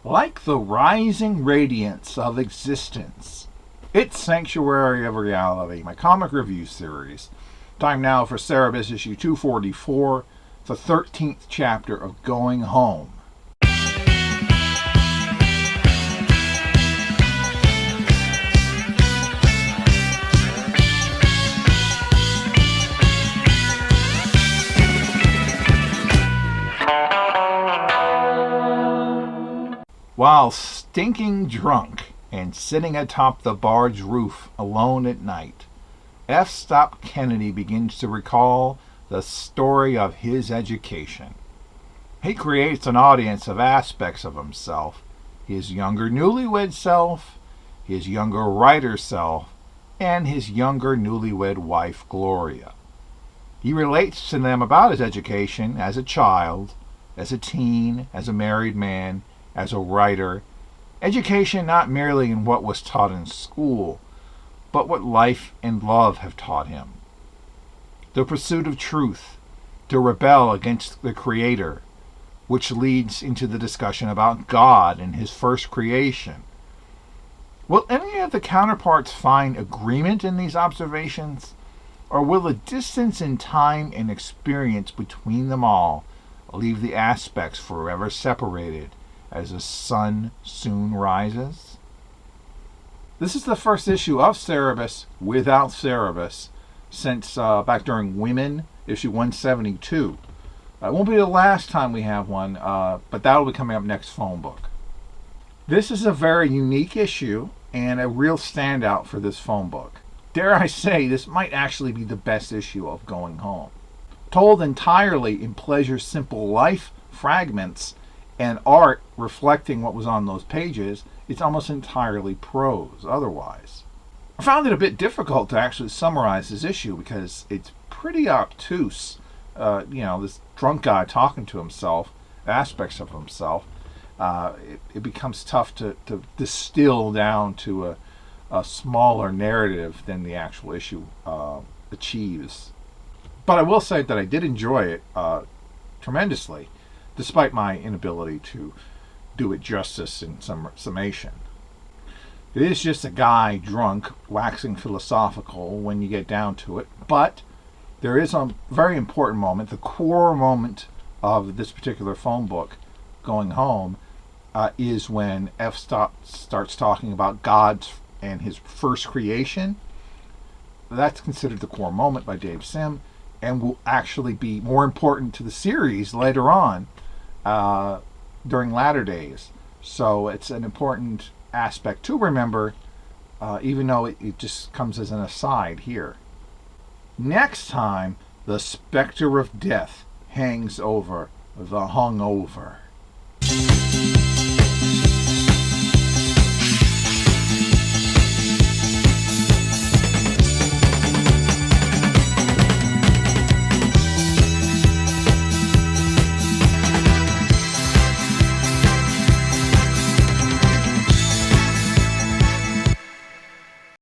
like the rising radiance of existence. It's Sanctuary of Reality, my comic review series. Time now for Cerebus issue 244, the 13th chapter of Going Home. While stinking drunk and sitting atop the barge roof alone at night, F. Stop Kennedy begins to recall the story of his education. He creates an audience of aspects of himself: his younger newlywed self, his younger writer self, and his younger newlywed wife, Gloria. He relates to them about his education as a child, as a teen, as a married man, as a writer. Education not merely in what was taught in school, but what life and love have taught him. The pursuit of truth, to rebel against the Creator, which leads into the discussion about God and his first creation. Will any of the counterparts find agreement in these observations, or will the distance in time and experience between them all leave the aspects forever separated as the sun soon rises? This is the first issue of Cerebus without Cerebus since back during Women, issue 172. It won't be the last time we have one, but that'll be coming up next phone book. This is a very unique issue and a real standout for this phone book. Dare I say, this might actually be the best issue of Going Home. Told entirely in Pleasure's simple life fragments and art reflecting what was on those pages, it's almost entirely prose otherwise. I found it a bit difficult to actually summarize this issue because it's pretty obtuse. This drunk guy talking to himself, aspects of himself. It becomes tough to distill down to a smaller narrative than the actual issue achieves. But I will say that I did enjoy it tremendously, despite my inability to do it justice in some summation. It is just a guy drunk, waxing philosophical when you get down to it, but there is a very important moment, the core moment of this particular phone book, Going Home, is when F. starts talking about God and his first creation. That's considered the core moment by Dave Sim, and will actually be more important to the series later on, during latter days. So it's an important aspect to remember, even though it just comes as an aside here. Next time, the specter of death hangs over the hungover.